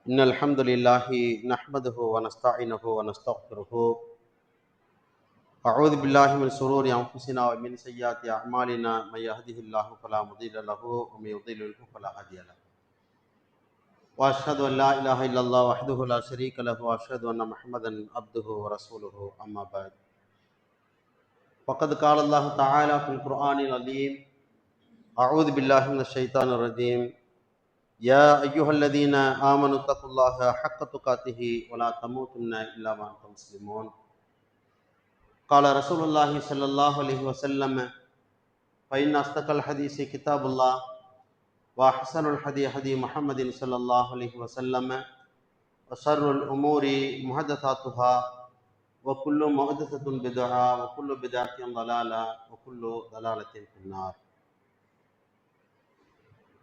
إن الحمد لله نحمده ونستعينه ونستغفره. أعوذ بالله من شرور أنفسنا ومن سيئات أعمالنا. من يهده الله فلا مضل له ومن يضلل فلا هادي له. وأشهد أن لا إله إلا الله وحده لا شريك له وأشهد أن محمدا عبده ورسوله. أما بعد فقد قال الله تعالى في القرآن العظيم: أعوذ بالله من الشيطان الرجيم. يا أيها الذين آمنوا اتقوا الله حق تقاته ولا تموتن إلا وأنتم مسلمون. قال رسول الله صلى الله عليه وسلم: فإن أصدق الحديث كتاب الله وأحسن الحديث حديث محمد صلى الله عليه وسلم وشر الأمور محدثاتها وكل محدثة بدعة وكل بدعة ضلالة وكل ضلالة في النار.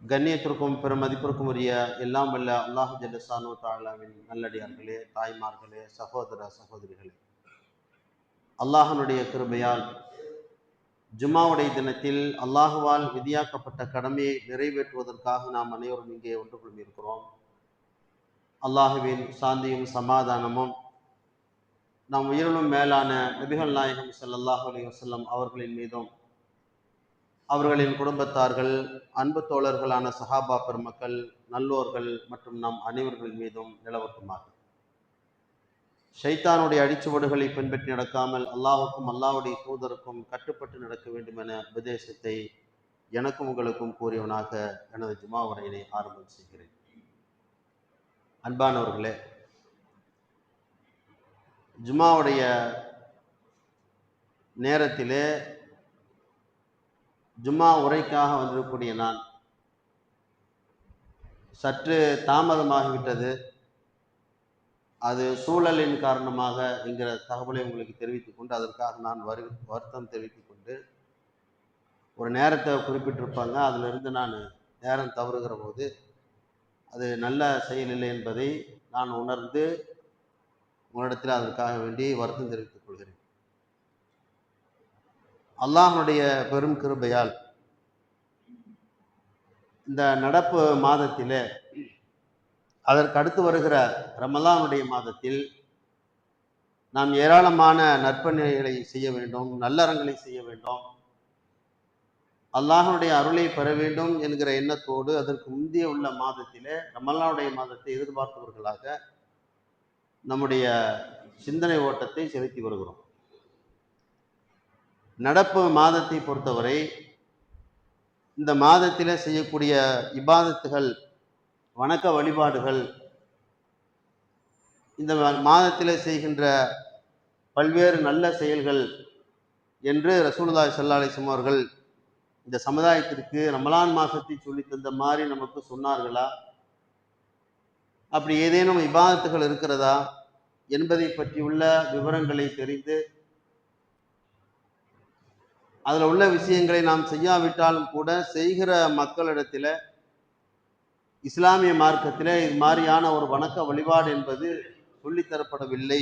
கண்ணியத்திற்கும் பெருமதிப்பிற்கும் உரிய எல்லாம் வல்ல அல்லாஹ் ஜல்லஷானு தஆலாவின் நல்லடியார்களே, தாய்மார்களே, சகோதர சகோதரிகளே, அல்லாஹ்வுடைய கிருபையால் ஜும்மாவுடைய தினத்தில் அல்லாஹுவால் விதியாக்கப்பட்ட கடமையை நிறைவேற்றுவதற்காக நாம் அனைவரும் இங்கே ஒன்று குழுமியிருக்கிறோம். அல்லாஹுவின் சாந்தியும் சமாதானமும் நாம் உயிரினும் மேலான நபிகள் நாயகம் ஸல்லல்லாஹு அலைஹி வஸல்லம் அவர்களின் மீதும் அவர்களின் குடும்பத்தார்கள், அன்பு தோழர்களான சஹாபா பெருமக்கள், நல்லோர்கள் மற்றும் நம் அனைவர்கள் மீதும் நிலவட்டுமாக. ஷைத்தானுடைய அடிச்சுவடுகளை பின்பற்றி நடக்காமல் அல்லாஹுக்கும் அல்லாஹ்வுடைய தூதருக்கும் கட்டுப்பட்டு நடக்க வேண்டும் என உபதேசத்தை எனக்கும் உங்களுக்கும் கூறியவனாக எனது ஜுமா உரையினை ஆரம்பம் செய்கிறேன். அன்பானவர்களே, ஜுமாவுடைய நேரத்திலே ஜும்மா உரைக்காக வந்திருக்கக்கூடிய நான் சற்று தாமதமாகிவிட்டது. அது சூழலின் காரணமாக என்கிற தகவலை உங்களுக்கு தெரிவித்துக் கொண்டு அதற்காக நான் வருத்தம் தெரிவித்துக் கொண்டு, ஒரு நேரத்தை குறிப்பிட்டிருப்பாங்க, அதிலிருந்து நான் நேரம் தவறுகிற போது அது நல்ல செயல் இல்லை என்பதை நான் உணர்ந்து உங்களிடத்தில் அதற்காக வேண்டி வருத்தம் தெரிவித்துக் கொள்கிறேன். அல்லாஹ்வுடைய பெரும் கிருபையால் இந்த நடப்பு மாதத்திலே, அதற்கு அடுத்து வருகிற ரமலானுடைய மாதத்தில் நாம் ஏராளமான நற்பணிகளை செய்ய வேண்டும், நல்லறங்களை செய்ய வேண்டும், அல்லாஹ்வுடைய அருளை பெற வேண்டும் என்கிற எண்ணத்தோடு அதற்கு முந்தைய உள்ள மாதத்திலே ரமலானுடைய மாதத்தை எதிர்பார்த்தவர்களாக நம்முடைய சிந்தனை ஓட்டத்தை செலுத்தி வருகிறோம். நடப்பு மாதத்தை பொறுத்தவரை இந்த மாதத்திலே செய்யக்கூடிய இபாதத்துகள், வணக்க வழிபாடுகள், இந்த மாதத்திலே செய்கின்ற பல்வேறு நல்ல செயல்கள் என்று ரசூலுல்லாஹி ஸல்லல்லாஹு அலைஹி வஸல்லம் அவர்கள் இந்த சமுதாயத்திற்கு ரமலான் மாதத்தை சொல்லி தந்த மாதிரி நமக்கு சொன்னார்களா, அப்படி ஏதேனும் இபாதத்துகள் இருக்கிறதா என்பதை பற்றியுள்ள விவரங்களை தெரிந்து அதில் உள்ள விஷயங்களை நாம் செய்யாவிட்டாலும் கூட செய்கிற மக்களிடத்தில் இஸ்லாமிய மார்க்கத்தில் இது மாதிரியான ஒரு வணக்க வழிபாடு என்பது சொல்லித்தரப்படவில்லை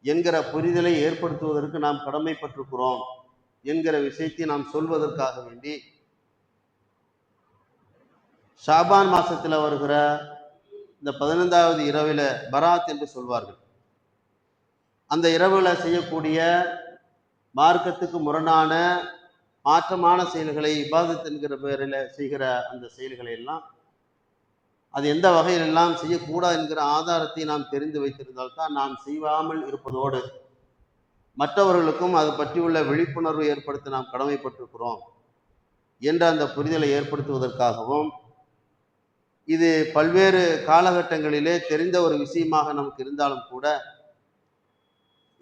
என்கிற புரிதலை ஏற்படுத்துவதற்கு நாம் கடமைப்பட்டிருக்கிறோம் என்கிற விஷயத்தை நாம் சொல்வதற்காக வேண்டி ஷாபான் மாசத்தில் வருகிற இந்த 15வது இரவில் பராத் என்று சொல்வார்கள், அந்த இரவில் செய்யக்கூடிய மார்க்கத்துக்கு முரணான மாற்றமான செயல்களை, இபாதத் என்கிற பெயரில் செய்கிற அந்த செயல்களை எல்லாம் அது எந்த வகையிலெல்லாம் செய்யக்கூடாது என்கிற ஆதாரத்தை நாம் தெரிந்து வைத்திருந்தால்தான் நாம் செய்யாமல் இருப்பதோடு மற்றவர்களுக்கும் அது பற்றியுள்ள விழிப்புணர்வு ஏற்படுத்த நாம் கடமைப்பட்டிருக்கிறோம் என்ற அந்த புரிதலை ஏற்படுத்துவதற்காகவும், இது பல்வேறு காலகட்டங்களிலே தெரிந்த ஒரு விஷயமாக நமக்கு இருந்தாலும் கூட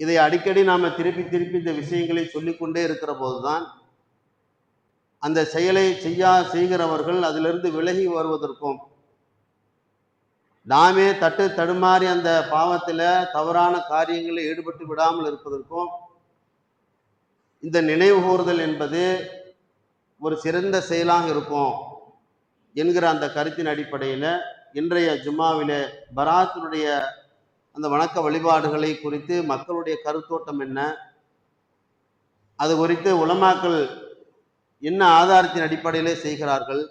இதை அடிக்கடி நாம் திருப்பி திருப்பி இந்த விஷயங்களை சொல்லிக்கொண்டே இருக்கிற போதுதான் அந்த செயலை செய்கிறவர்கள் அதிலிருந்து விலகி வருவதற்கும், நாமே தடுமாறி அந்த பாவத்தில் தவறான காரியங்களில் ஈடுபட்டு விடாமல் இருப்பதற்கும் இந்த நினைவு கூறுதல் என்பது ஒரு சிறந்த செயலாக இருக்கும் என்கிற அந்த கருத்தின் அடிப்படையில் இன்றைய ஜும்மாவிலே பராத்தினுடைய அந்த வணக்க வழிபாடுகளை குறித்து மக்களுடைய கருத்தோட்டம் என்ன, அது குறித்து உலமாக்கள் என்ன ஆதாரத்தின் அடிப்படையிலே செய்கிறார்கள்,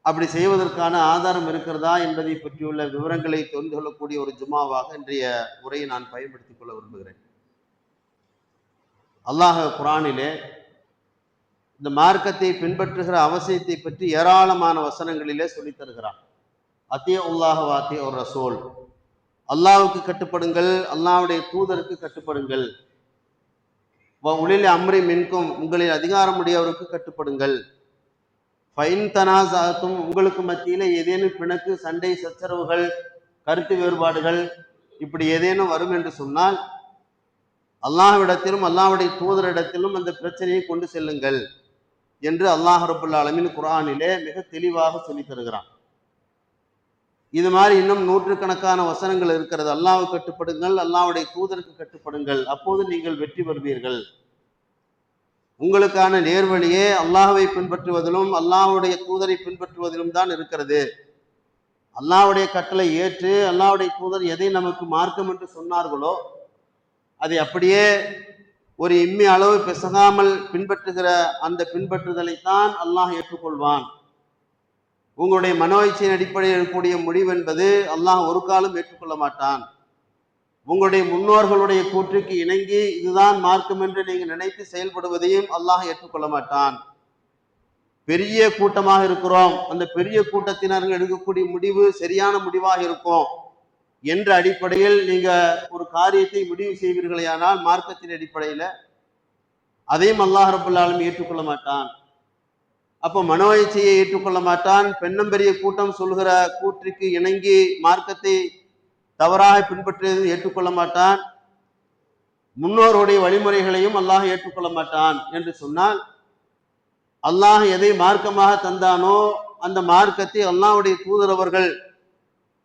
அப்படி செய்வதற்கான ஆதாரம் இருக்கிறதா என்பதை பற்றியுள்ள விவரங்களை தெரிந்து கொள்ளக்கூடிய ஒரு ஜுமாவாக இன்றைய உரையை நான் பயன்படுத்திக் கொள்ள விரும்புகிறேன். அல்லாஹ் குர்ஆனிலே இந்த மார்க்கத்தை பின்பற்றுகிற அவசியத்தை பற்றி ஏராளமான வசனங்களிலே சொல்லித் தருகிறான். அத்தியுல்லாஹ் வ அத்தியுர் ரசூல், அல்லாஹ்வுக்கு கட்டுப்படுங்கள், அல்லாஹ்வுடைய தூதருக்கு கட்டுப்படுங்கள். உலில் அம்ரி மின்கும், உங்களில் அதிகாரமுடையவருக்கு கட்டுப்படுங்கள். ஃபைன் தனாசாத்தும், உங்களுக்கு மத்தியில ஏதேனும் பிணக்கு, சண்டை, சச்சரவுகள், கருத்து வேறுபாடுகள் இப்படி ஏதேனும் வரும் என்று சொன்னால் அல்லாஹ்விடத்திலும் அல்லாஹ்வுடைய தூதரிடத்திலும் அந்த பிரச்சனையை கொண்டு செல்லுங்கள் என்று அல்லாஹ் ரப்பல் ஆலமீன் குர்ஆனிலே மிக தெளிவாக சொல்லி தருகிறான். இது மாதிரி இன்னும் நூற்றுக்கணக்கான வசனங்கள் இருக்கிறது. அல்லாஹ்வுக்கு கட்டுப்படுங்கள், அல்லாஹ்வுடைய தூதருக்கு கட்டுப்படுங்கள், அப்போது நீங்கள் வெற்றி பெறுவீர்கள். உங்களுக்கான நேர்வழியே அல்லாஹ்வை பின்பற்றுவதிலும் அல்லாஹ்வுடைய தூதரை பின்பற்றுவதிலும் தான் இருக்கிறது. அல்லாஹ்வுடைய கட்டளை ஏற்று அல்லாஹ்வுடைய தூதர் எதை நமக்கு மார்க்கம் என்று சொன்னார்களோ அதை அப்படியே ஒரு இம்மி அளவு பிசகாமல் பின்பற்றுகிற அந்த பின்பற்றுதலைத்தான் அல்லாஹ் ஏற்றுக்கொள்வான். உங்களுடைய மனோ இச்சையின் அடிப்படையில் இருக்கக்கூடிய முடிவு என்பது அல்லாஹ் ஒரு காலம் ஏற்றுக்கொள்ள மாட்டான். உங்களுடைய முன்னோர்களுடைய கூற்றுக்கு இணங்கி இதுதான் மார்க்கம் என்று நீங்க நினைத்து செயல்படுவதையும் அல்லாஹ் ஏற்றுக்கொள்ள மாட்டான். பெரிய கூட்டமாக இருக்கிறோம், அந்த பெரிய கூட்டத்தினர்கள் எடுக்கக்கூடிய முடிவு சரியான முடிவாக இருக்கும் என்ற அடிப்படையில் நீங்க ஒரு காரியத்தை முடிவு செய்வீர்களேயானால் மார்க்கத்தின் அடிப்படையில அதையும் அல்லாஹ் ரப்பல் ஆலமீன் ஏற்றுக்கொள்ள மாட்டான். அப்போ மனோ இச்சையை ஏற்றுக்கொள்ள மாட்டான். பெண்ணம்பெரிய கூட்டம் சொல்கிற கூற்றுக்கு இணங்கி மார்க்கத்தை தவறாக பின்பற்றியது ஏற்றுக்கொள்ள மாட்டான். முன்னோருடைய வழிமுறைகளையும் அல்லாஹ் ஏற்றுக்கொள்ள மாட்டான் என்று சொன்னால், அல்லாஹ் எதை மார்க்கமாக தந்தானோ அந்த மார்க்கத்தை அல்லாஹ்வுடைய தூதர் அவர்கள்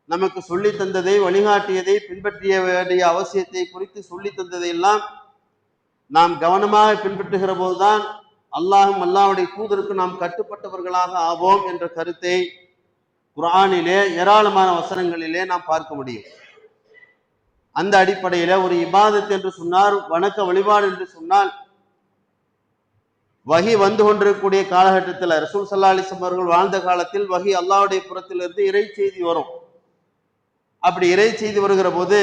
நமக்கு சொல்லி தந்ததை, வழிகாட்டியதை, பின்பற்றிய வேண்டிய அவசியத்தை குறித்து சொல்லி தந்ததை எல்லாம் நாம் கவனமாக பின்பற்றுகிற போதுதான் அல்லாஹும் அல்லாஹ்வுடைய தூதருக்கு நாம் கட்டுப்பட்டவர்களாக ஆவோம் என்ற கருத்தை குர்ஆனிலே ஏராளமான வசனங்களிலே நாம் பார்க்க முடியும். அந்த அடிப்படையில ஒரு இபாதத் என்று சொன்னார், வணக்க வழிபாடு என்று சொன்னால், வஹி வந்து கொண்டிருக்கக்கூடிய காலகட்டத்தில் ரசூல் ஸல்லல்லாஹு அலைஹி வஸல்லம் அவர்கள் வாழ்ந்த காலத்தில் வஹி அல்லாஹ்வுடைய புறத்திலிருந்து இறை செய்தி வரும். அப்படி இறை செய்தி வருகிற போது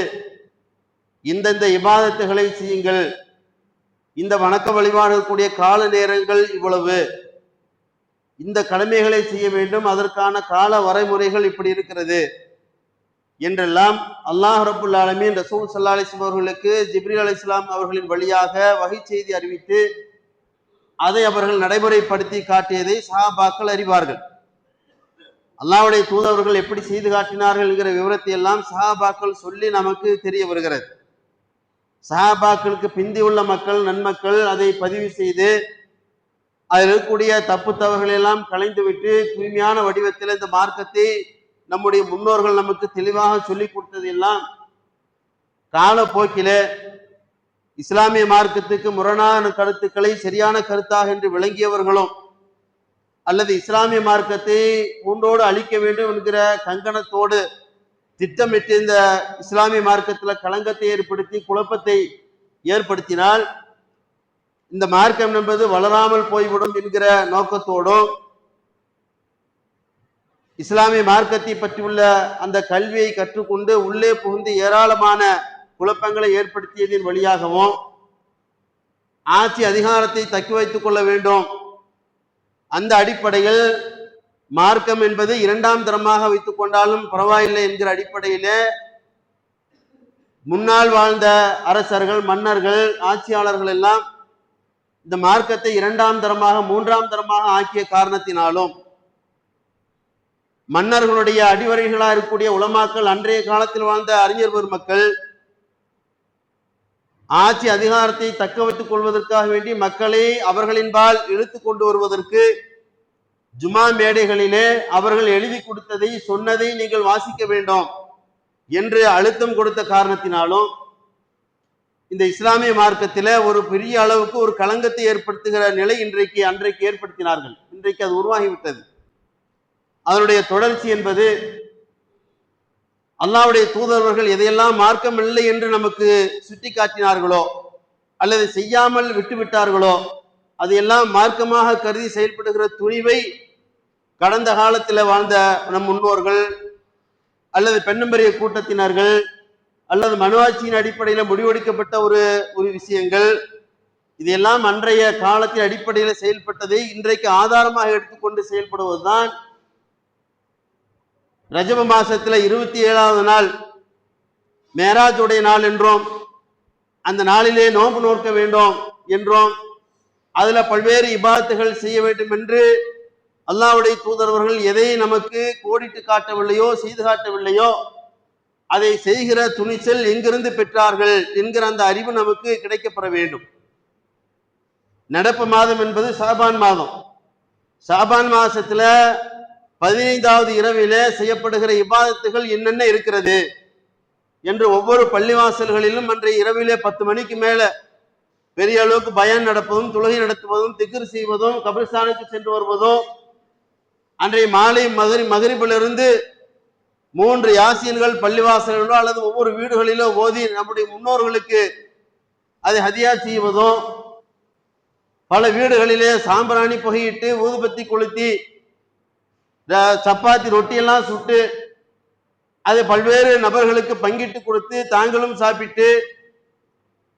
இந்தந்த இபாதத்துகளை செய்யுங்கள், இந்த வணக்க வழிபாடு கூடிய கால நேரங்கள் இவ்வளவு, இந்த கடமைகளை செய்ய வேண்டும், அதற்கான கால வரைமுறைகள் இப்படி இருக்கிறது என்றெல்லாம் அல்லாஹ் ரப்புல் ஆலமீன் ரசூல் ஸல்லல்லாஹு அலைஹி வஸல்லம் அவர்களுக்கு ஜிப்ரீல் அலைஹிஸ்ஸலாம் அவர்களின் வழியாக வஹி செய்தி அறிவித்து அதை அவர்கள் நடைமுறைப்படுத்தி காட்டியதை சஹாபாக்கள் அறிவார்கள். அல்லாஹ்வுடைய தூதர்கள் எப்படி செய்து காட்டினார்கள் என்கிற விவரத்தை எல்லாம் சஹாபாக்கள் சொல்லி நமக்கு தெரிய வருகிறது. சஹாபாக்களுக்கு பிந்தி உள்ள மக்கள், நன்மக்கள் அதை பதிவு செய்து அதில் இருக்கக்கூடிய தப்பு தவறுகளை எல்லாம் களைந்துவிட்டு தூய்மையான வடிவத்தில் இந்த மார்க்கத்தை நம்முடைய முன்னோர்கள் நமக்கு தெளிவாக சொல்லி கொடுத்ததெல்லாம் காலப்போக்கிலே இஸ்லாமிய மார்க்கத்துக்கு முரணான கருத்துக்களை சரியான கருத்தாக என்று விளங்கியவர்களும், அல்லது இஸ்லாமிய மார்க்கத்தை பூண்டோடு அழிக்க வேண்டும் என்கிற கங்கணத்தோடு திட்டமிட்டு இந்த இஸ்லாமிய மார்க்கத்தில் களங்கத்தை ஏற்படுத்தி குழப்பத்தை ஏற்படுத்தினால் இந்த மார்க்கம் என்பது வளராமல் போய்விடும் என்கிற நோக்கத்தோடும், இஸ்லாமிய மார்க்கத்தை பற்றியுள்ள அந்த கல்வியை கற்றுக்கொண்டு உள்ளே புகுந்து ஏராளமான குழப்பங்களை ஏற்படுத்தியதின் வழியாகவும் ஆட்சி அதிகாரத்தை தக்கி வைத்துக் கொள்ள வேண்டும். அந்த அடிப்படையில் மார்க்கம் என்பது இரண்டாம் தரமாக வைத்துக் கொண்டாலும் பரவாயில்லை என்கிற அடிப்படையிலே முன்னால் வாழ்ந்த அரசர்கள், மன்னர்கள், ஆட்சியாளர்கள் எல்லாம் இந்த மார்க்கத்தை இரண்டாம் தரமாக, மூன்றாம் தரமாக ஆக்கிய காரணத்தினாலும் மன்னர்களுடைய அடிவரைகளாக இருக்கக்கூடிய உலமாக்கள், அன்றைய காலத்தில் வாழ்ந்த அறிஞர் பெருமக்கள் ஆட்சி அதிகாரத்தை தக்க வைத்துக் கொள்வதற்காக வேண்டி மக்களை அவர்களின்பால் இழுத்து கொண்டு வருவதற்கு ஜுமா மேடைகளிலே அவர்கள் எழுதி கொடுத்ததை, சொன்னதை நீங்கள் வாசிக்க வேண்டும் என்று அழுத்தம் கொடுத்த காரணத்தினாலும் இந்த இஸ்லாமிய மார்க்கத்தில ஒரு பெரிய அளவுக்கு ஒரு களங்கத்தை ஏற்படுத்துகிற நிலை அன்றைக்கு ஏற்படுத்தினார்கள். இன்றைக்கு அது உருவாகிவிட்டது. அதனுடைய தொடர்ச்சி என்பது அல்லாஹ்வுடைய தூதர்கள் எதையெல்லாம் மார்க்கம் இல்லை என்று நமக்கு சுட்டி காட்டினார்களோ அல்லது செய்யாமல் விட்டுவிட்டார்களோ அதையெல்லாம் மார்க்கமாக கருதி செயல்படுகிற துணிவை கடந்த காலத்தில் வாழ்ந்த நம் முன்னோர்கள் அல்லது பெண்ணம்பெரிய கூட்டத்தினர்கள் அல்லது மனுவாட்சியின் அடிப்படையில் முடிவெடுக்கப்பட்ட ஒரு விஷயங்கள், இதெல்லாம் அன்றைய காலத்தின் அடிப்படையில் செயல்பட்டதை இன்றைக்கு ஆதாரமாக எடுத்துக்கொண்டு செயல்படுவதுதான் ரஜப மாசத்துல 27வது நாள் மேராஜுடைய நாள் என்றோம், அந்த நாளிலே நோன்பு நோக்க வேண்டும் என்றோம், அதுல பல்வேறு இபாதத்துகள் செய்ய வேண்டும் என்று அல்லாஹ்வுடைய தூதரவர்கள் எதை நமக்கு கோடிட்டு காட்டவில்லையோ, செய்து காட்டவில்லையோ, அதை செய்கிற துணிச்சல் எங்கிருந்து பெற்றார்கள் என்கிற அந்த அறிவு நமக்கு கிடைக்கப்பெற வேண்டும். நடப்பு மாதம் என்பது ஷாபான் மாதம். ஷாபான் மாசத்துல 15வது இரவிலே செய்யப்படுகிற இபாதத்துகள் என்னென்ன இருக்கிறது என்று ஒவ்வொரு பள்ளிவாசல்களிலும் அன்றைய இரவிலே 10 மணிக்கு மேல பெரிய அளவுக்கு பயான் நடப்பதும், தொழுகை நடத்துவதும், திக்ர் செய்வதும், கபிரிஸ்தானுக்கு சென்று வருவதும், அன்றைய மாலை மகரிபிலிருந்து 3 யாசீன்கள் பள்ளிவாசல்களோ அல்லது ஒவ்வொரு வீடுகளிலோ ஓதி நம்முடைய முன்னோர்களுக்கு அதை ஹதியா செய்வதும், பல வீடுகளிலே சாம்பிராணி புகையிட்டு ஊதுபத்தி கொளுத்தி சப்பாத்தி ரொட்டியெல்லாம் சுட்டு அதை பல்வேறு நபர்களுக்கு பங்கிட்டு கொடுத்து தாங்களும் சாப்பிட்டு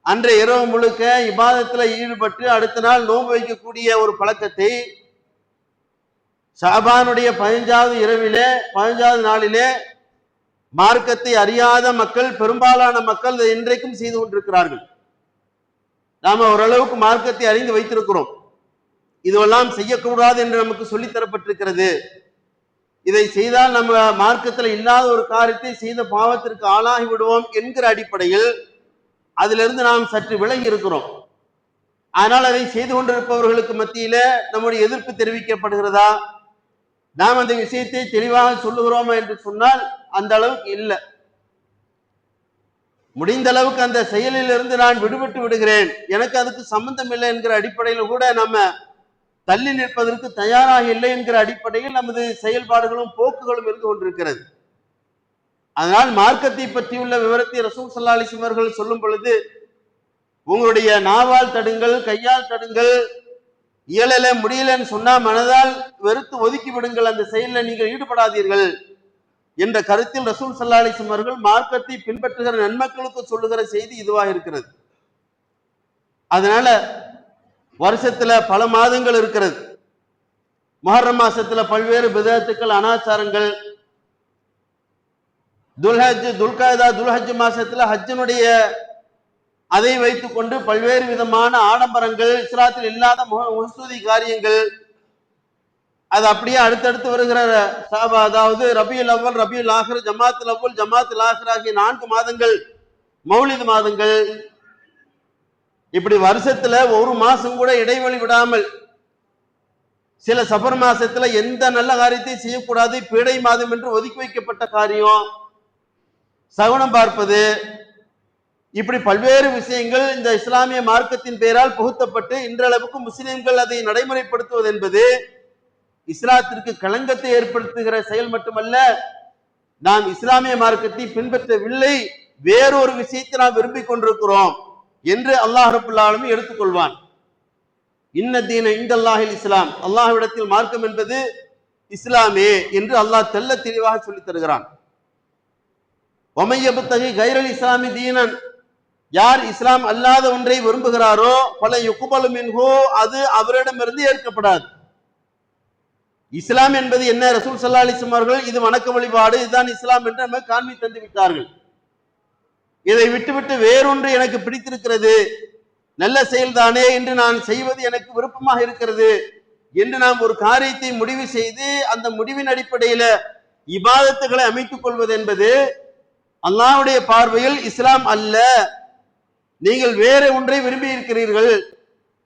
அன்றைய இரவு முழுக்க இபாதத்துல ஈடுபட்டு அடுத்த நாள் நோன்பு வைக்கக்கூடிய ஒரு பழக்கத்தை ஷாபானுடைய 15வது இரவிலே 15வது நாளிலே மார்க்கத்தை அறியாத மக்கள், பெரும்பாலான மக்கள் இன்றைக்கும் செய்து கொண்டிருக்கிறார்கள். நாம ஓரளவுக்கு மார்க்கத்தை அறிந்து வைத்திருக்கிறோம். இதுவெல்லாம் செய்யக்கூடாது என்று நமக்கு சொல்லித்தரப்பட்டிருக்கிறது. இதை செய்தால் நம்ம மார்க்கத்தில் இல்லாத ஒரு காரியத்தை செய்த பாவத்திற்கு ஆளாகி விடுவோம் என்கிற அடிப்படையில் அதிலிருந்து நாம் சற்று விலகி இருக்கிறோம். ஆனால் அதை செய்து கொண்டிருப்பவர்களுக்கு மத்தியில நம்முடைய எதிர்ப்பு தெரிவிக்கப்படுகிறதா, நாம் அந்த விஷயத்தை தெளிவாக சொல்லுகிறோமா என்று சொன்னால் அந்த அளவுக்கு இல்லை. முடிந்த அளவுக்கு அந்த செயலில் இருந்து நான் விடுபட்டு விடுகிறேன், எனக்கு அதுக்கு சம்பந்தம் இல்லை என்கிற அடிப்படையில் கூட நம்ம தள்ளி நிற்பதற்கு தயாராக இல்லை என்கிற அடிப்படையில் நமது செயல்பாடுகளும் போக்குகளும் இருந்து கொண்டிருக்கிறது. அதனால் மார்க்கத்தை பற்றியுள்ள விவரத்தை ரசூல் ஸல்லல்லாஹு அலைஹி வஸல்லம் அவர்கள் சொல்லும் பொழுது, உங்களுடைய நாவால் தடுங்கள், கையால் தடுங்கள், இயலல முடியலன்னு சொன்னா மனதால் வெறுத்து ஒதுக்கி விடுங்கள், அந்த செயலில் நீங்கள் ஈடுபடாதீர்கள் என்ற கருத்தில் ரசூல் ஸல்லல்லாஹு அலைஹி வஸல்லம் அவர்கள் மார்க்கத்தை பின்பற்றுகிற நன்மக்களுக்கு சொல்லுகிற செய்தி இதுவாக இருக்கிறது. அதனால வருஷத்துல பல மாதங்கள் இருக்கிறது. முஹர்ரம் மாசத்துல பல்வேறு பிதஅத்துக்கள், அனாச்சாரங்கள், துல்ஹஜ் மாசத்துல ஹஜ்ஜினுடைய அதை வைத்துக் கொண்டு பல்வேறு விதமான ஆடம்பரங்கள், இஸ்லாத்தில் இல்லாத முஸ்தூதி காரியங்கள், அது அப்படியே அடுத்தடுத்து வருகிற அதாவது ரபியுல் அவ்வல், ரபியுல் ஆஹிர், ஜமாத்துல் அவ்வல், ஜமாத்துல் ஆஹிர் ஆகிய 4 மாதங்கள் மௌலித் மாதங்கள். இப்படி வருஷத்துல ஒரு மாசம் கூட இடைவெளி விடாமல், சில சஃபர் மாசத்துல எந்த நல்ல காரியத்தை செய்யக்கூடாது, பீடை மாதம் என்று ஒதுக்கி வைக்கப்பட்ட காரியம், சகுனம் பார்ப்பது, இப்படி பல்வேறு விஷயங்கள் இந்த இஸ்லாமிய மார்க்கத்தின் பெயரால் புகுத்தப்பட்டு இன்றளவுக்கு முஸ்லிம்கள் அதை நடைமுறைப்படுத்துவது என்பது இஸ்லாத்திற்கு களங்கத்தை ஏற்படுத்துகிற செயல் மட்டுமல்ல, நாம் இஸ்லாமிய மார்க்கத்தை பின்பற்றவில்லை, வேறொரு விஷயத்தை நாம் விரும்பிக் கொண்டிருக்கிறோம் என்று அல்லாஹ் ரப்பல் ஆலமீன் எடுத்துக்கொள்வான். இன்ன தீன இன்தல்லாஹில் இஸ்லாம், அல்லாஹ்விடத்தில் மார்க்கம் என்பது இஸ்லாமே என்று அல்லாஹ் தெள்ள தெளிவாக சொல்லித் தருகிறான். வமையபுத்தகி கைரல் இஸ்லாமி தீனன், யார் இஸ்லாம் அல்லாத ஒன்றை விரும்புகிறாரோ பல யுக்பலு மின்ஹு, அது அவரிடமிருந்து ஏற்கப்படாது. இஸ்லாம் என்பது என்ன? ரசூல் ஸல்லல்லாஹு அலைஹி வஸல்லம் அவர்கள் இது வணக்க வழிபாடு, இதுதான் இஸ்லாம் என்று நமக்கு காண்பி தந்து விட்டார்கள். இதை விட்டுவிட்டு வேறொன்று எனக்கு பிடித்திருக்கிறது, நல்ல செயல்தானே என்று நான் செய்வது எனக்கு விருப்பமாக இருக்கிறது என்று நாம் ஒரு காரியத்தை முடிவு செய்து அந்த முடிவின் அடிப்படையில இபாதத்துகளை அமைத்துக் கொள்வது என்பது அல்லாஹ்வுடைய பார்வையில் இஸ்லாம் அல்ல, நீங்கள் வேற ஒன்றை விரும்பி இருக்கிறீர்கள்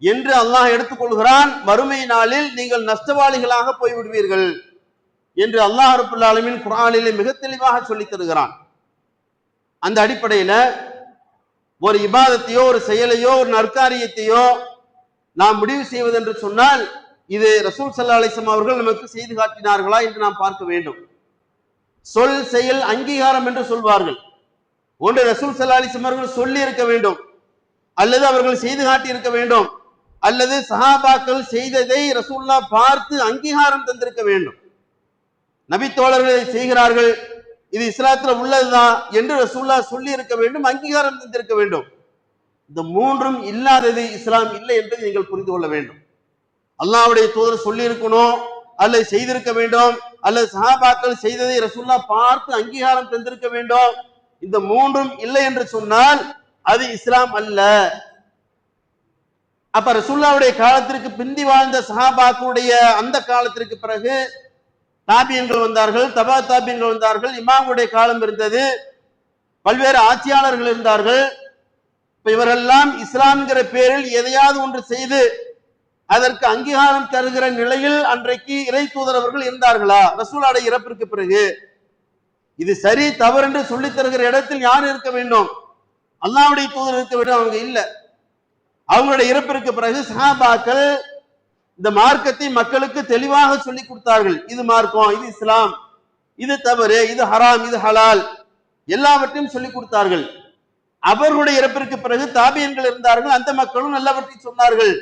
என்று அல்லாஹ் எடுத்துக்கொள்கிறான். மறுமை நாளில் நீங்கள் நஷ்டவாளிகளாக போய்விடுவீர்கள் என்று அல்லாஹ் ரப்பல் ஆலமீன் குர்ஆனிலே மிக தெளிவாக சொல்லித் தருகிறான். அந்த அடிப்படையில ஒரு இபாதத்தையோ, ஒரு செயலையோ, ஒரு நற்காரியத்தையோ நாம் முடிவு செய்வது என்று சொன்னால் இது ரசூல் ஸல்லல்லாஹு அலைஹி வஸல்லம் அவர்கள் நமக்கு செய்து காட்டினார்களா என்று நாம் பார்க்க வேண்டும். சொல் செயல் அங்கீகாரம் என்று சொல்வார்கள். ஒன்று ரசூல் ஸல்லல்லாஹு அலைஹி வஸல்லம் அவர்கள் சொல்லி இருக்க வேண்டும், அல்லது அவர்கள் செய்து காட்டி இருக்க வேண்டும், அல்லது சஹாபாக்கள் செய்ததை ரசூலுல்லாஹ் பார்த்து அங்கீகாரம் தந்திருக்க வேண்டும். நபித்தோழர்கள் செய்கிறார்கள், இது இஸ்லாத்துல உள்ளதுதான் என்று ரசூலுல்லாஹ் சொல்லி இருக்க வேண்டும், அங்கீகாரம் தந்திருக்க வேண்டும். இந்த மூன்றும் இல்லாதது இஸ்லாம் இல்லை என்பதை நீங்கள் புரிந்து கொள்ள வேண்டும். அல்லாஹ்வுடைய தூதர் சொல்லி இருக்கணும், அல்லது செய்திருக்க வேண்டும், அல்லது சஹாபாக்கள் செய்ததை ரசூலுல்லாஹ் பார்த்து அங்கீகாரம் தந்திருக்க வேண்டும். இந்த மூன்றும் இல்லை என்று சொன்னால் அது இஸ்லாம் அல்ல. அப்ப ரசூலுல்லாஹ்வுடைய காலத்திற்கு பிந்தி வாழ்ந்த சஹாபாக்களுடைய அந்த காலத்திற்கு பிறகு தாபியன்கள் வந்தார்கள், தபா தாபியன்கள் வந்தார்கள், இமாமுடைய காலம் இருந்தது, பல்வேறு ஆட்சியாளர்கள் இருந்தார்கள். இப்ப இவரெல்லாம் இஸ்லாம்ங்கிற பேரில் எதையாவது ஒன்று செய்து அதற்கு அங்கீகாரம் தருகிற நிலையில் அன்றைக்கு இறை தூதர் அவர்கள் இருந்தார்களா? ரசூலுல்லாஹ்வுடைய இறப்பிற்கு பிறகு இது சரி தவறு என்று சொல்லி தருகிற இடத்தில் யார் இருக்க வேண்டும்? அல்லாஹ்வுடைய தூதர் இருக்க வேண்டும். அவங்க இல்ல. அவங்களுடைய இறப்பிற்கு பிறகு சஹாபாக்கள் இந்த மார்க்கத்தை மக்களுக்கு தெளிவாக சொல்லி கொடுத்தார்கள். இது மார்க்கம், இது இஸ்லாம், இது தவறு, இது ஹராம், இது ஹலால், எல்லாவற்றையும் சொல்லி கொடுத்தார்கள். அவர்களுடைய இறப்பிற்கு பிறகு தாபியன்கள் இருந்தார்கள், அந்த மக்களும் நல்லவற்றை சொன்னார்கள்.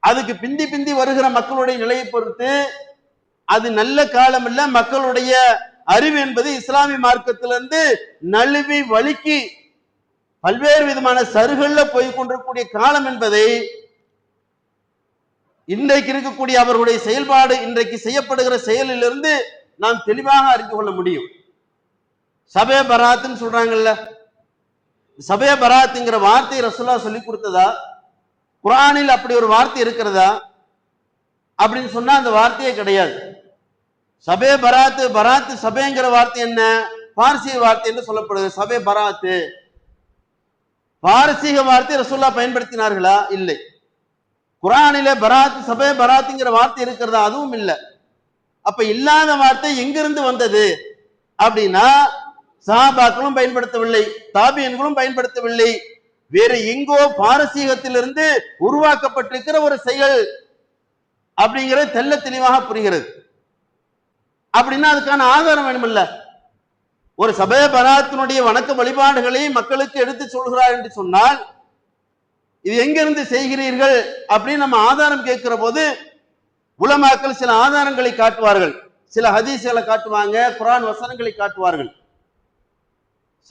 அதுக்கு பிந்தி பிந்தி வருகிற மக்களுடைய நிலையை பொறுத்து அது நல்ல காலம் இல்ல. மக்களுடைய அறிவு என்பது இஸ்லாமிய மார்க்கத்திலிருந்து நழுவி வழுக்கி பல்வேறு விதமான சருகல்ல போய் கொண்டிருக்கக்கூடிய காலம் என்பதை இன்றைக்கு இருக்கக்கூடிய அவர்களுடைய செயல்பாடு, இன்றைக்கு செய்யப்படுகிற செயலிலிருந்து நாம் தெளிவாக அறிந்து கொள்ள முடியும். சபே பராத்துன்னு சொல்றாங்கல்ல, சபே பராத்துங்கிற வார்த்தை ரசூலுல்லாஹ் சொல்லி கொடுத்ததா? குர்ஆனில் அப்படி ஒரு வார்த்தை இருக்கிறதா அப்படின்னு சொன்னா அந்த வார்த்தையே கிடையாது. சபே பராத்து, பராத்து சபேங்கிற வார்த்தை என்ன? பார்சிய வார்த்தை என்று சொல்லப்படுது. சபே பராத்து பாரசீக வார்த்தை ரசூலுல்லாஹ் பயன்படுத்தினார்களா? இல்லை. குர்ஆனிலே பராத், சபே பராத்துங்கிற வார்த்தை இருக்கிறதா? அதுவும் இல்லை. அப்ப இல்லாத வார்த்தை எங்கிருந்து வந்தது அப்படின்னா சஹாபாக்களும் பயன்படுத்தவில்லை, தாபியன்களும் பயன்படுத்தவில்லை, வேற எங்கோ பாரசீகத்திலிருந்து உருவாக்கப்பட்டிருக்கிற ஒரு செயல் அப்படிங்கிறது தெல்ல தெளிவாக புரிகிறது. அப்படின்னா அதுக்கான ஆதாரம் வேணுமில்ல. ஒரு சபே பராத்தினுடைய வணக்க வழிபாடுகளை மக்களுக்கு எடுத்து சொல்கிறார் என்று சொன்னால் இது எங்கிருந்து செய்கிறீர்கள் அப்படின்னு நம்ம ஆதாரம் கேட்கிற போது உலமாக்கள் சில ஆதாரங்களை காட்டுவார்கள், சில ஹதீஸ்களை காட்டுவாங்க, குர்ஆன் வசனங்களை காட்டுவார்கள்.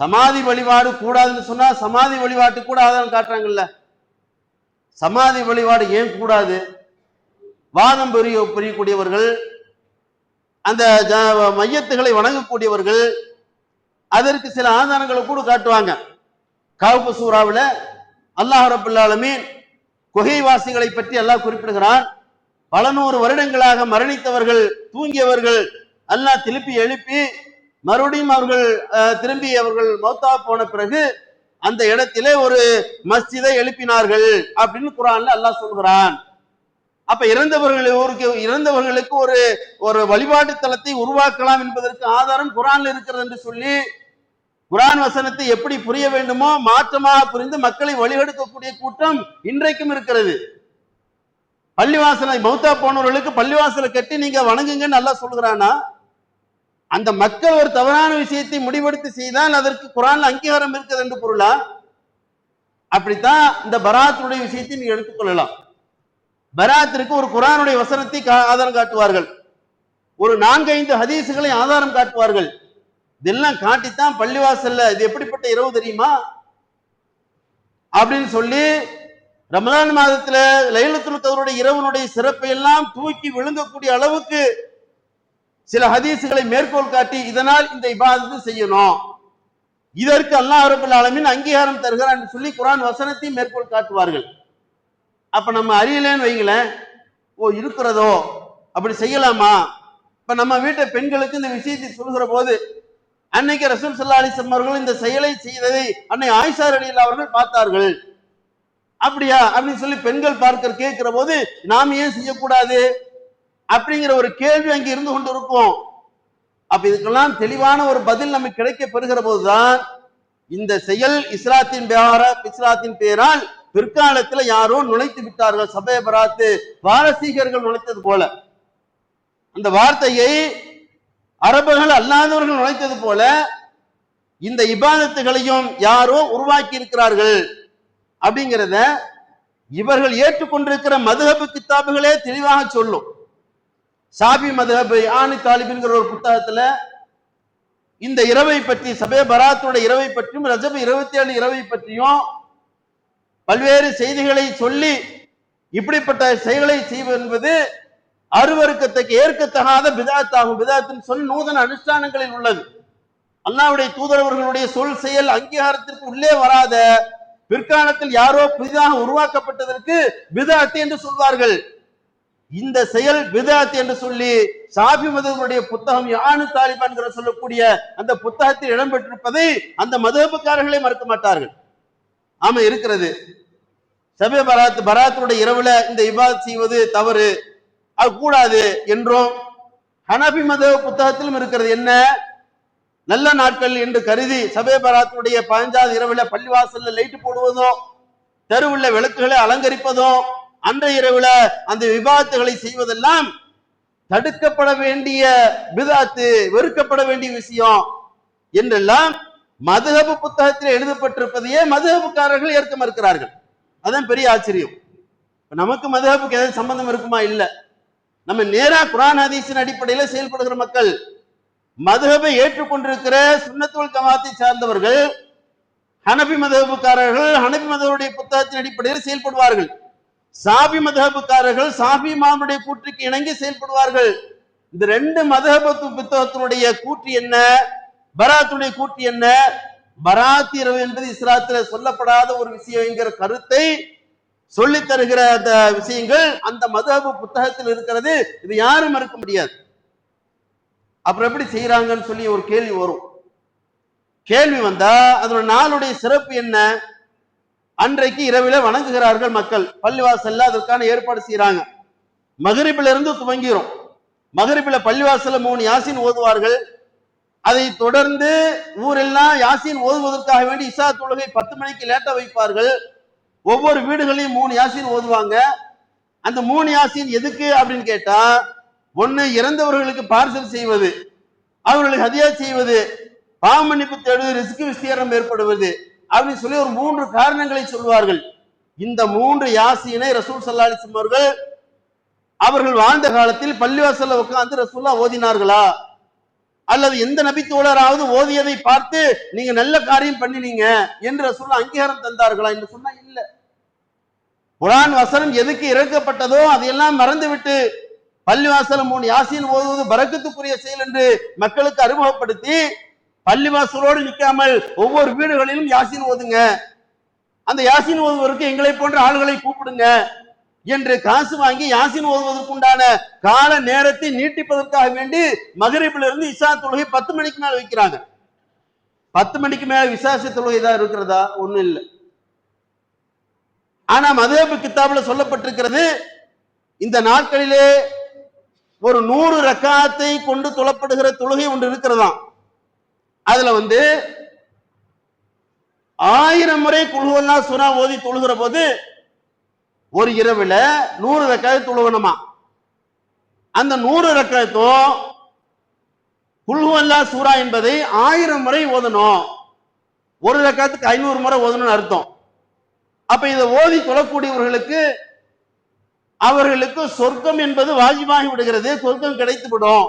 சமாதி வழிபாடு கூடாதுன்னு சொன்னா சமாதி வழிபாட்டு கூட ஆதாரம் காட்டுறாங்கல்ல. சமாதி வழிபாடு ஏன் கூடாது? வாதம் புரியக்கூடியவர்கள், அந்த மையத்துகளை வணங்கக்கூடியவர்கள் அதற்கு சில ஆதாரங்களை கூட காட்டுவாங்க. கஹ்ஃப் சூராவில் அல்லாஹ் ரப்பல் ஆலமீன் குகைவாசிகளை பற்றி அல்லாஹ் குறிப்பிடுகிறான். பல நூறு வருடங்களாக மரணித்தவர்கள், தூங்கியவர்கள் அல்லாஹ் திருப்பி எழுப்பி மறுபடியும் அவர்கள் திரும்பி அவர்கள் மௌத்தா போன பிறகு அந்த இடத்திலே ஒரு மஸ்ஜிதை எழுப்பினார்கள் அப்படின்னு குர்ஆன்ல அல்லாஹ் சொல்கிறான். அப்ப இறந்தவர்களுக்கு ஒரு ஒரு வழிபாட்டு தலத்தை உருவாக்கலாம் என்பதற்கு ஆதாரம் குர்ஆன்ல இருக்கிறது என்று சொல்லி குர்ஆன் வசனத்தை எப்படி புரிய வேண்டுமோ மாற்றமாக புரிந்து மக்களை வழிகெடுக்கக்கூடிய கூட்டம் இன்றைக்கும் இருக்கிறது. பள்ளிவாசலை மௌத்தா போனவர்களுக்கு பள்ளிவாசலை கட்டி நீங்க வணங்குங்கன்னு அல்லாஹ் சொல்கிறானா? அந்த மக்கள் ஒரு தவறான விஷயத்தை முடிவெடுத்து செய்தால் அதற்கு குர்ஆன்ல அங்கீகாரம் இருக்குது என்று பொருளா? அப்படித்தான் இந்த பராத்துடைய விஷயத்தை நீங்க எடுத்துக்கொள்ளலாம். பராத்திற்கு ஒரு குர்ஆனுடைய வசனத்தை ஆதாரம் காட்டுவார்கள், ஒரு 4-5 ஹதீசுகளை ஆதாரம் காட்டுவார்கள். இதெல்லாம் காட்டித்தான் பள்ளிவாசல்ல இது எப்படிப்பட்ட இரவு தெரியுமா அப்படின்னு சொல்லி ரமலான் மாதத்துல லைலத்துல் கத்ருடைய இரவனுடைய சிறப்பை எல்லாம் தூக்கி விழுங்கக்கூடிய அளவுக்கு சில ஹதீசுகளை மேற்கோள் காட்டி இதனால் இந்த இபாதத்தை செய்யணும், இதற்கு அல்லாஹ் ரப்பல் ஆலமீன் அங்கீகாரம் தருகிறான் என்று சொல்லி குர்ஆன் வசனத்தை மேற்கோள் காட்டுவார்கள். அப்ப நம்ம அறியலன்னு வைங்களேன், ஓ இருக்கிறதோ அப்படி செய்யலாமா? இப்ப நம்ம வீட்டு பெண்களுக்கு இந்த விஷயத்தை சொல்கிற போது அன்னைக்கு ரசூல் ஸல்லல்லாஹு அலைஹி வஸல்லம் அவர்கள் இந்த செயலை செய்ததை அன்னை ஆயிஷா ரலியல்லாஹு அவர்கள் பார்த்தார்கள். அப்படியா அப்படின்னு சொல்லி பெண்கள் பார்க்க கேட்கிற போது நாம் ஏன் செய்யக்கூடாது அப்படிங்கிற ஒரு கேள்வி அங்கே இருந்து கொண்டு இருக்கும். அப்ப இதுக்கெல்லாம் தெளிவான ஒரு பதில் நமக்கு கிடைக்க பெறுகிற போதுதான் இந்த செயல் இஸ்லாத்தின் பேரால் பிற்காலத்துல யாரோ நுழைத்து விட்டார்கள். சபே பராத்து பாரசீகர்கள் நுழைத்தது போல, அந்த வார்த்தையை அரபுகள் அல்லாதவர்கள் நுழைத்தது போல இந்த இபாதத்துகளையும் யாரோ உருவாக்கி இருக்கிறார்கள் அப்படிங்கிறத இவர்கள் ஏற்றுக்கொண்டிருக்கிற மதுஹப் கித்தாபுகளே தெளிவாக சொல்லும். ஷாஃபி மதுஹப் ஆனி தாலிபின்கிற ஒரு புத்தகத்துல இந்த இரவை பற்றி, சபே பராத்தோட இரவை பற்றியும் ரஜப் 27 இரவை பற்றியும் பல்வேறு செய்திகளை சொல்லி இப்படிப்பட்ட செயல்களை செய்வது என்பது அருவருக்கத்தக்க ஏற்கத்தகாத பிதாத்தாகும். பிதாத்தின் சொல் நூதன அனுஷ்டானங்களில் உள்ளது. அல்லாஹ்வுடைய தூதரவர்களுடைய சொல் செயல் அங்கீகாரத்திற்கு உள்ளே வராத பிற்காலத்தில் யாரோ புதிதாக உருவாக்கப்பட்டதற்கு பிதாத் என்று சொல்வார்கள். இந்த செயல் பிதாத் என்று சொல்லி ஷாஃபி மதுஹபுடைய புத்தகம் யானு தாலிபான் என்கிற சொல்லக்கூடிய அந்த புத்தகத்தில் இடம்பெற்றிருப்பதை அந்த மதுஹபுக்காரர்களே மறுக்க மாட்டார்கள். ஆமா, இருக்கிறது. சபே பராத்துடைய இரவுல இந்த இபாதத் செய்வது தவறு, அது கூடாது என்றும் ஹனபி மதுஹப் புத்தகத்திலும் இருக்கிறது. என்ன, நல்ல நாட்கள் என்று கருதி சபே பராத்துடைய 15வது இரவுல பள்ளிவாசல்ல லைட் போடுவதோ, தெருவுள்ள விளக்குகளை அலங்கரிப்பதோ, அன்றைய இரவுல அந்த விவாதத்துகளை செய்வதெல்லாம் தடுக்கப்பட வேண்டிய பிதாத்து, வெறுக்கப்பட வேண்டிய விஷயம் என்றெல்லாம் மதுஹப் புத்தகத்தில் எழுதப்பட்டிருப்பதையே மதுஹபுக்காரர்கள் ஏற்க மறுக்கிறார்கள். அதான் பெரிய ஆச்சரியம். நமக்கு மதுஹபுக்கு ஏதாவது சம்பந்தம் இருக்குமா? இல்ல. நம்ம நேரா குர்ஆன் ஹதீஸின் அடிப்படையில செயல்படுகிற மக்கள். மதுஹபை ஏற்றுக்கொண்டிருக்கிற சுன்னத் வல் ஜமாஅத்தை சார்ந்தவர்கள் ஹனபி மதுஹபுக்காரர்கள் ஹனபி மதுஹபுடைய புத்தகத்தின் அடிப்படையில் செயல்படுவார்கள். ஷாஃபி மதுஹபுக்காரர்கள் ஷாஃபி இமாமுடைய கூற்றுக்கு இணங்கி செயல்படுவார்கள். இந்த ரெண்டு மதுஹப் புத்தகத்தினுடைய கூற்று என்ன, பராத்துடைய கூற்று என்ன? பராத் இரவு என்பது இஸ்லாத்துல சொல்லப்படாத ஒரு விஷயம் என்கிற கருத்தை சொல்லி தருகிற அந்த விஷயங்கள் அந்த மதுஹப் புத்தகத்தில் இருக்கிறது. இது யாரும் மறுக்க முடியாது. அப்புறம் எப்படி செய்யறாங்கன்னு சொல்லி ஒரு கேள்வி வரும். கேள்வி வந்தா அதோட நாளுடைய சிறப்பு என்ன? அன்றைக்கு இரவில வணங்குகிறார்கள் மக்கள். பள்ளிவாசல்ல அதற்கான ஏற்பாடு செய்யறாங்க. மகரிபில இருந்து துவங்கிறோம். மகரிபில பள்ளிவாசல்ல 3 யாசீன் ஓதுவார்கள். அதை தொடர்ந்து ஊரெல்லாம் யாசீன் ஓதுவதற்காக வேண்டி இஷா தொழுகை 10 மணிக்கு லேட்டா வைப்பார்கள். ஒவ்வொரு வீடுகளையும் 3 யாசீன் ஓதுவாங்க. அந்த 3 யாசீன் எதுக்கு அப்படின்னு கேட்டா, ஒண்ணு இறந்தவர்களுக்கு பார்சல் செய்வது, அவர்களுக்கு ஹதியா செய்வது, பாவ மன்னிப்பு தேடுவது, ரிஸ்க் விஸ்தீரணம் ஏற்படுவது அப்படின்னு சொல்லி ஒரு 3 காரணங்களை சொல்வார்கள். இந்த 3 யாசீனை ரசூல் ஸல்லல்லாஹு அலைஹி வஸல்லம் அவர்கள் வாழ்ந்த காலத்தில் பள்ளிவாசல்ல உட்கார்ந்து ரசூலுல்லாஹ் ஓதினார்களா, அல்லது எந்த நபி தோழராவது ஓதியதை பார்த்து நீங்க நல்ல காரியம் பண்ணினீங்க என்று ரசூலுல்லாஹ் அங்கீகாரம் தந்தார்களா என்று சொன்னா இல்ல. குர்ஆன் வசனம் எதுக்கு இறக்கப்பட்டதோ அதையெல்லாம் மறந்துவிட்டு பள்ளிவாசல 3 யாசீன் ஓதுவது பரக்கத்துக்குரிய செயல் என்று மக்களுக்கு அறிமுகப்படுத்தி பள்ளிவாசலோடு நிற்காமல் ஒவ்வொரு வீடுகளிலும் யாசீன் ஓதுங்க, அந்த யாசீன் ஓதுவதற்கு எங்களை போன்ற ஆளுகளை கூப்பிடுங்க என்று காசு வாங்கி யாசீன் ஓதுவதற்குண்டான கால நேரத்தை நீட்டிப்பதற்காக வேண்டி மகரிபிலிருந்து இஷா தொழுகை 10 மணிக்கு மேல வைக்கிறாங்க. 10 மணிக்கு மேல விசாச தொழுகை தான் இருக்கிறதா? ஒண்ணும் இல்லை. ஆனா மதுஹப் கிதாபுல சொல்லப்பட்டிருக்கிறது, இந்த நாட்களிலே ஒரு 100 ரக்காத்தை கொண்டு தொழப்படுகிற தொழுகை ஒன்று இருக்கிறதாம். அதுல 1000 முறை குல் ஹுவல்லாஹ் சூரா ஓதி தொழுகிற போது ஒரு இரவுல 100 ரக்காத் தொழுகணுமா. அந்த 100 ரக்காத்தும் குல் ஹுவல்லாஹ் சூரா என்பதை 1000 முறை ஓதணும். ஒரு ரக்காத்துக்கு 500 முறை ஓதணும்னு அர்த்தம். அப்ப இதை ஓதி தொழக்கூடியவர்களுக்கு அவர்களுக்கு சொர்க்கம் என்பது வாஜிபாகி விடுகிறது, சொர்க்கம் கிடைத்து விடும்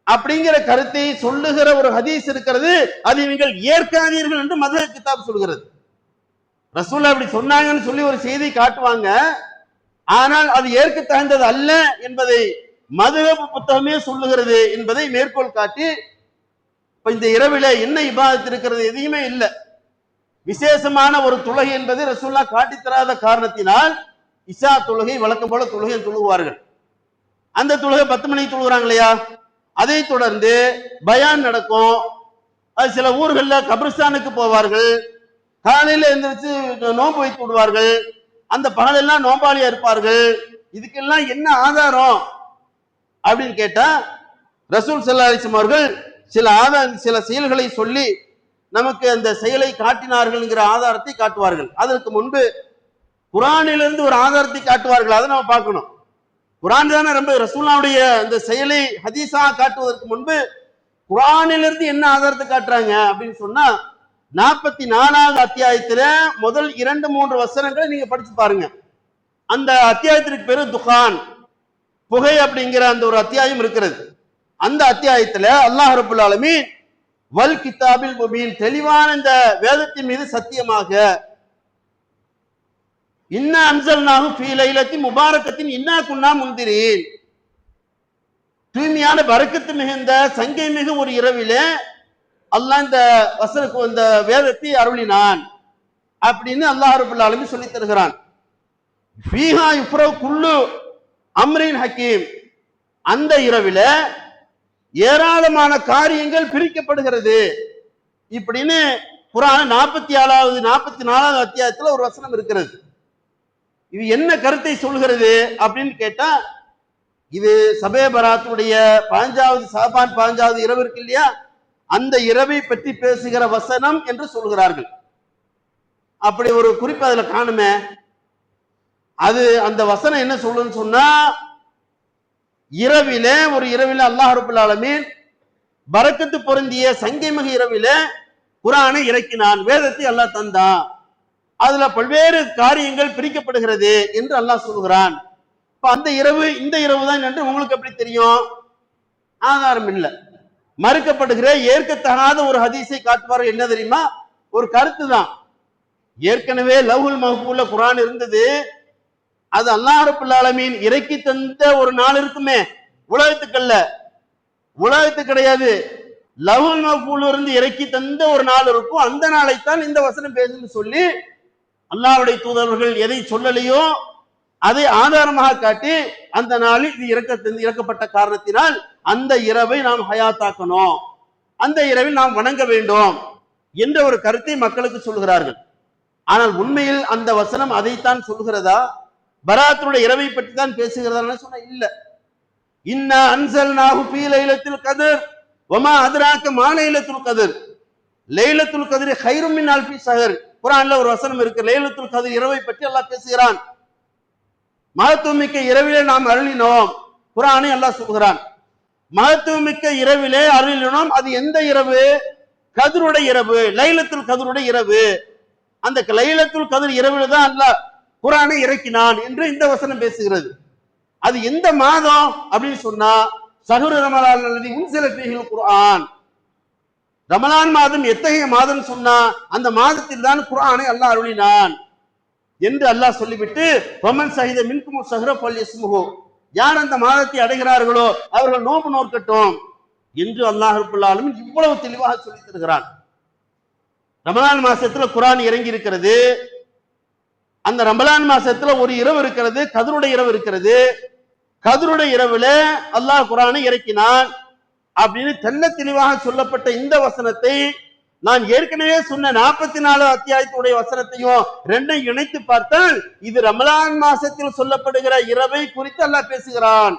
அப்படிங்கிற கருத்தை சொல்லுகிற ஒரு ஹதீஸ் இருக்கிறது. அது நீங்கள் ஏற்காதீர்கள் என்று மதுஹப் கிதாப் சொல்கிறது. ரசூலுல்லாஹ் அப்படி சொன்னாங்கன்னு சொல்லி ஒரு செய்தி காட்டுவாங்க, ஆனால் அது ஏற்க தகுந்தது அல்ல என்பதை மதுஹப் புத்தகமே சொல்லுகிறது என்பதை மேற்கோள் காட்டி, இந்த இரவில என்ன இபாதத் இருக்கிறது? எதுவுமே இல்லை. விசேஷமான ஒரு தொழுகை என்பது ரசூலுல்லாஹ் காட்டி தராத காரணத்தினால் இஷா தொழுகை வழக்கம் போல தொழுகை தொழுவார்கள். அந்த தொழுகை 10 மணிக்கு தொழுகிறாங்க இல்லையா, அதை தொடர்ந்து பயான் நடக்கும். அது சில ஊர்கள்ல கபிரிஸ்தானுக்கு போவார்கள். காலையில எந்திரிச்சு நோன்பு வைத்து விடுவார்கள். அந்த பகலெல்லாம் நோம்பாளியா இருப்பார்கள். இதுக்கெல்லாம் என்ன ஆதாரம் அப்படின்னு கேட்டா, ரசூல் ஸல்லல்லாஹு அலைஹி வஸல்லம் அவர்கள் சில செயல்களை சொல்லி நமக்கு அந்த செயலை காட்டினார்கள் என்கிற ஆதாரத்தை காட்டுவார்கள். அதற்கு முன்பு குர்ஆனிலிருந்து ஒரு ஆதாரத்தை காட்டுவார்கள். அதை நம்ம பார்க்கணும். குர்ஆன் தானே ரொம்ப ரசூலுல்லாஹ்வுடைய அந்த செயலை ஹதீஸா காட்டுவதற்கு முன்பு குர்ஆனிலிருந்து என்ன ஆதாரத்தை காட்டுறாங்க அப்படின்னு சொன்னா, 44வது அத்தியாயத்துல முதல் 2-3 வசனங்களை நீங்க படிச்சு பாருங்க. அந்த அத்தியாயத்திற்கு பேரு துகான். புகை அப்படிங்கிற அந்த ஒரு அத்தியாயம் இருக்கிறது. அந்த அத்தியாயத்துல அல்லாஹ் ரப்பல் ஆலமீன் வல் கிதாபில் முபீன், தெளிவான இந்த வேதத்தின் மீது சத்தியமாக, இன்னா அன்சல்நாஹு ஃபீ லைலத்தின் முபாரக்கத்தின் இன்னா குன்னா முன்திரீன், தூய்மையான பரக்கத்து மிகுந்த சங்கை மிகு ஒரு இரவிலே அல்லாஹ் இந்த வேதத்தை அருளினான் அப்படின்னு அல்லாஹ் ரப்பல் ஆலமீன் சொல்லி தருகிறான். ஃபீஹா யுஃப்ரகு குல்லு அம்ரின் ஹக்கீம், அந்த இரவில ஏராளமான காரியங்கள் பிரிக்கப்படுகிறது இப்படின்னு குர்ஆன் 44வது அத்தியாயத்துல ஒரு வசனம் இருக்கிறது. இது என்ன கருத்தை சொல்கிறது அப்படின்னு கேட்டா, இது சபே பராத்துடைய 15வது ஷாபான் 15வது இரவு இருக்கு இல்லையா, அந்த இரவை பற்றி பேசுகிற வசனம் என்று சொல்கிறார்கள். அப்படி ஒரு குறிப்பு அதுல காணுமே. அது அந்த வசனம் என்ன சொல்லுன்னு சொன்னா, ஒரு இரவில அல்லாஹ் ரப்பல் ஆலமீன் பரக்கத்து பொருந்திய சங்கைமிகு இரவில குர்ஆனை இறக்கினான், வேதத்தை அல்லாஹ் தந்தான், அதுல பல்வேறு காரியங்கள் பிரிக்கப்படுகிறது என்று அல்லாஹ் சொல்கிறான். அந்த இரவு இந்த இரவு தான் என்று உங்களுக்கு எப்படி தெரியும்? ஆதாரம் இல்லை. மறுக்கப்படுகிற ஏற்கத்தகாத ஒரு ஹதீஸை காட்டுவார். என்ன தெரியுமா? ஒரு கருத்து தான். ஏற்கனவே லவ்ஹுல் மஹ்ஃபூல்ல குர்ஆன் இருந்தது, அது அல்லாஹ் ரப்பல் ஆலமீன் இறக்கி தந்த ஒரு நாள் இருக்குமே, உலகத்துக்கு கிடையாது, லவ்ஹுல் மஹ்ஃபூல் இருந்து இறக்கி தந்த ஒரு நாள் இருக்கும். அந்த நாளைத்தான் இந்த வசனம் பேசுன்னு சொல்லி அல்லாஹ்வுடைய தூதர்கள் எதை சொல்லலையோ அதை ஆதாரமாக காட்டி, அந்த நாளில் இது இறக்கப்பட்ட காரணத்தினால் அந்த இரவை நாம் ஹயாத்தாக்கணும், அந்த இரவில் நாம் வணங்க வேண்டும் என்ற ஒரு கருத்தை மக்களுக்கு சொல்கிறார்கள். ஆனால் உண்மையில் அந்த வசனம் அதைத்தான் சொல்கிறதா? பராத்துடைய இரவை பற்றி தான் பேசுகிறதா சொன்னா இல்ல. இன்னா அன்சல்நாஹு ஃபீ லைலத்தில் கத்ர் வமா அத்ராக மா லைலத்துல் கத்ர், லைலத்துல் கத்ர் கைரும் மின் அல்ஃபி ஷஹர். குர்ஆன்ல ஒரு வசனம் இருக்கு, லைலத்துல் கத்ர் இரவை பற்றி அல்லாஹ் பேசுகிறான். மகத்துவமிக்க இரவிலே நாம் அருளினோம், குர்ஆனை அல்லாஹ் சொல்கிறான். மகத்துவமிக்க இரவிலே அருளினோம். அது எந்த இரவு? கத்ருடைய இரவு, லைலத்துல் கத்ருடைய இரவு. அந்த லைலத்துல் கத்ர் இரவில தான் அல்லாஹ் குர்ஆனை இறக்கினான் என்று இந்த வசனம் பேசுகிறது. அது எந்த மாதம் அப்படின்னு சொன்னா, ஷஹ்ரு ரமலான் அல்லதி உன்சில ஃபீஹில் குர்ஆன், ரமலான் மாதம் எத்தகைய மாதம் சொன்னா அந்த மாதத்தில் தான் குர்ஆனை அல்லாஹ் அருளினான் என்று அல்லாஹ் சொல்லிவிட்டு, வமன் ஷஹித மின்கும் ஷஹ்ர ஃபல்யஸ்முஹு, யார் அந்த மாதத்தை அடைகிறார்களோ அவர்கள் நோன்பு நோக்கட்டும் என்று அல்லாஹ் ரப்பல் ஆலமீன் இவ்வளவு தெளிவாக சொல்லி தருகிறான். ரமலான் மாசத்துல குர்ஆன் இறங்கி இருக்கிறது. அந்த ரமலான் மாசத்துல ஒரு இரவு இருக்கிறது, கத்ருடைய இரவு இருக்கிறது. கத்ருடைய இரவுல அல்லாஹ் குர்ஆனை இறக்கினான் அப்படின்னு தெல்ல தெளிவாக சொல்லப்பட்ட இந்த வசனத்தை நான் ஏற்கனவே சொன்ன 44 அத்தியாயத்துடைய வசனத்தையும் ரெண்டையும் இணைத்து பார்த்தால் இது ரமலான் மாசத்தில் சொல்லப்படுகிற இரவை குறித்து அல்லாஹ் பேசுகிறான்,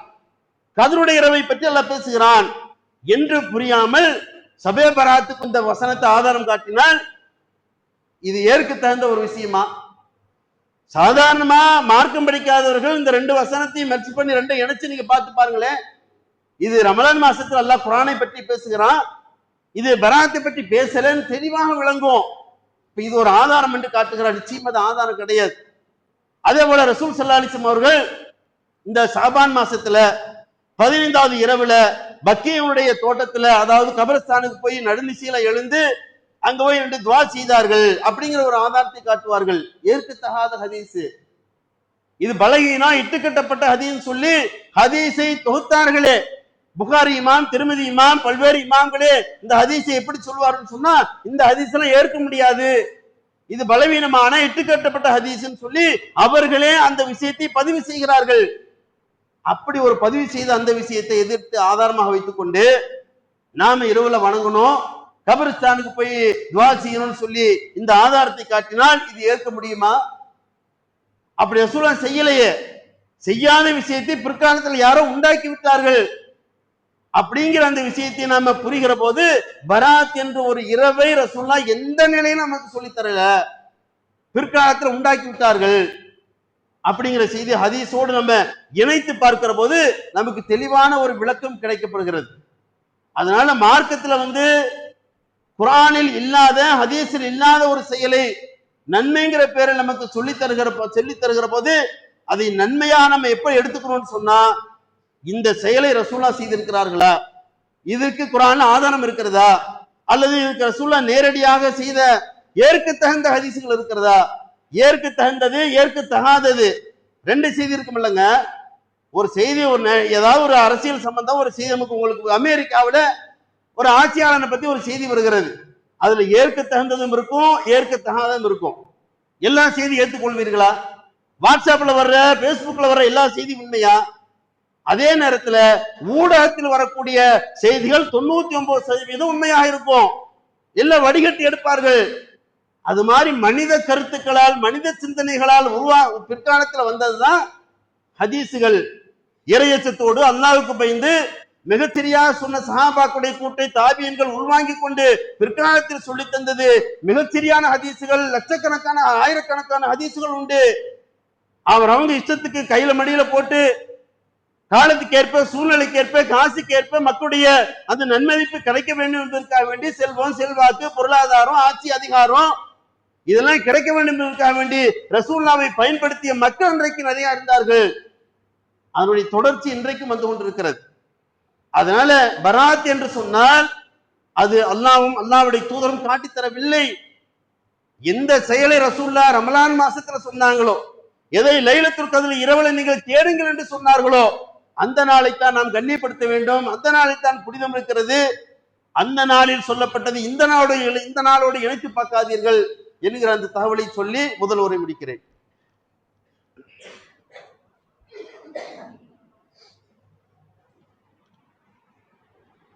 கத்ருடைய இரவை பற்றி அல்லாஹ் பேசுகிறான் என்று புரியாமல் சபே பராத்துக்கு இந்த வசனத்தை ஆதாரம் காட்டினால் இது ஏற்க தகுந்த ஒரு விஷயமா? சாதாரணமா மார்க்கம் படிக்காதவர்கள் இந்த ரெண்டு வசனத்தையும் மெர்ஜ் பண்ணி ரெண்டை இணைச்சு நீங்க பார்த்து பாருங்களேன். இது ரமலான் மாசத்துல அல்லாஹ் குர்ஆனை பற்றி பேசுகிறான், இது பராத்தை பற்றி பேசலன்னு தெளிவாக விளங்கும். இது ஒரு ஆதாரம் என்று காட்டுகிறார். நிச்சயம் அது ஆதாரம் கிடையாது. அதே போல ரசூல் ஸல்லல்லாஹு அலைஹி வஸல்லம் அவர்கள் இந்த ஷாபான் மாசத்துல 15வது இரவுல பக்கீயுடைய தோட்டத்துல, அதாவது கபரஸ்தானுக்கு போய் நடுநிசையில எழுந்து அங்க போய் ரெண்டு துவா செய்தார்கள் அப்படிங்கிற ஒரு ஆதாரத்தை காட்டுவார்கள். ஏற்கத்தகாத ஹதீஸ் இது, பலகீனா இட்டுக்கட்டப்பட்ட ஹதீஸ் சொல்லி ஹதீஸை தொகுத்தார்களே புகாரி இமாம், திருமிதி இமாம், பல்வேறு இமாம்களே இந்த ஹதீஸை எப்படி சொல்வார்கள் சொன்னா, இந்த ஹதீஸ் எல்லாம் ஏற்க முடியாது, இது பலவீனமான இட்டுக்கட்டப்பட்ட ஹதீஸ்ன்னு சொல்லி அவர்களே அந்த விஷயத்தை பதிவு செய்கிறார்கள். அப்படி ஒரு பதிவு செய்த அந்த விஷயத்தை எதிர்த்து ஆதாரமாக வைத்துக் கொண்டு நாம இரவுல வணங்கணும், கபரிஸ்தானுக்கு போய் துவா செய்யணும்னு சொல்லி இந்த ஆதாரத்தை காட்டினால் இது ஏற்க முடியுமா? அப்படி ரசூலுல்லாஹ் செய்யலையே. செய்யாத விஷயத்தை பிற்காலத்தில் யாரோ உண்டாக்கி விட்டார்கள் அப்படிங்கிற அந்த விஷயத்தை நாம புரிகிற போது, பராத் என்ற ஒரு இரவை ரசூலுல்லாஹ் எந்த நிலையிலும் நமக்கு சொல்லித்தரல, பிற்காலத்தில் உண்டாக்கி விட்டார்கள் அப்படிங்கிற செய்தி ஹதீஸோடு நம்ம இணைத்து பார்க்கிற போது நமக்கு தெளிவான ஒரு விளக்கம் கிடைக்கப்படுகிறது. அதனால மார்க்கத்துல குர்ஆனில் இல்லாத, ஹதீஸில் இல்லாத ஒரு செயலை நன்மைங்கிற பேரை நமக்கு சொல்லி தருகிற போது அதை நன்மையா நம்ம எப்ப எடுத்துக்கணும்னு சொன்னா, இந்த செயலை ரசூலா செய்திருக்கிறார்களா, இதற்கு குர்ஆன்ல ஆதாரம் இருக்கிறதா, அல்லது இதுக்கு ரசூலா நேரடியாக செய்த ஏற்க தகுந்த ஹதீசுகள் இருக்கிறதா? ஏற்க தகுந்தது ஏற்க தகாதது ரெண்டு செய்தி இருக்கும் இல்லைங்க. ஒரு செய்தி ஒண்ணு, ஏதாவது ஒரு அரசியல் சம்பந்தம் ஒரு செய்தி, நமக்கு உங்களுக்கு அமெரிக்காவில ஒரு ஆட்சியாளனை பத்தி ஒரு செய்தி வருகிறது, அதுல ஏற்க தகுந்ததும் இருக்கும் ஏற்க தகாததும் இருக்கும். எல்லா செய்தி ஏற்றுக்கொள்வீர்களா? வாட்ஸ்அப்ல வர்ற பேஸ்புக்ல வர்ற எல்லா செய்தி உண்மையா? அதே நேரத்துல ஊடகத்தில் வரக்கூடிய செய்திகள் 99% உண்மையாக இருக்கும், எல்லாம் வடிகட்டி எடுப்பார்கள். அது மாதிரி மனித கருத்துக்களால் மனித சிந்தனைகளால் பிற்காலத்தில் வந்ததுதான் ஹதீசுகள். இறையச்சத்தோடு அல்லாஹ்வுக்கு பயந்து மிகச்சரியாக சொன்ன சஹாபாக்களுடைய கூட்டை தாபியன்கள் உள்வாங்கிக் கொண்டு பிற்காலத்தில் சொல்லி தந்தது மிகச்சரியான ஹதீசுகள். லட்சக்கணக்கான ஆயிரக்கணக்கான ஹதீசுகள் உண்டு. அவங்க இஷ்டத்துக்கு கையில மடியில போட்டு காலத்துக்கேற்ப சூழ்நிலைக்கேற்ப காசுக்கேற்ப மக்களுடைய அந்த நன்மதிப்பு கிடைக்க வேண்டும் என்பதற்காக வேண்டி செல்வம் செல்வாக்கு பொருளாதாரம் ஆட்சி அதிகாரம் இதெல்லாம் கிடைக்க வேண்டும் என்பதற்காக வேண்டி ரசூலுல்லாவை பயன்படுத்திய மக்கள் இன்றைக்கு நிறைய இருந்தார்கள். அதனுடைய தொடர்ச்சி இன்றைக்கும் வந்து கொண்டிருக்கிறது. அதனால பராத் என்று சொன்னால் அது அல்லாஹ்வும் அல்லாஹ்வுடைய தூதரும் காட்டித் தரவில்லை. எந்த செயலை ரசூலுல்லாஹ் ரமலான் மாசத்துல சொன்னாங்களோ, எதை லைலத்துல் கத்ர் இரவுல நீங்கள் தேடுங்கள் என்று சொன்னார்களோ, அந்த நாளைத்தான் நாம் கண்ணியப்படுத்த வேண்டும், அந்த நாளைத்தான் புனிதம் இருக்கிறது, அந்த நாளில் சொல்லப்பட்டது இந்த நாளோடு இணைத்து பார்க்காதீர்கள் என்கிற அந்த தகவலை சொல்லி முதல் உரை முடிக்கிறேன்.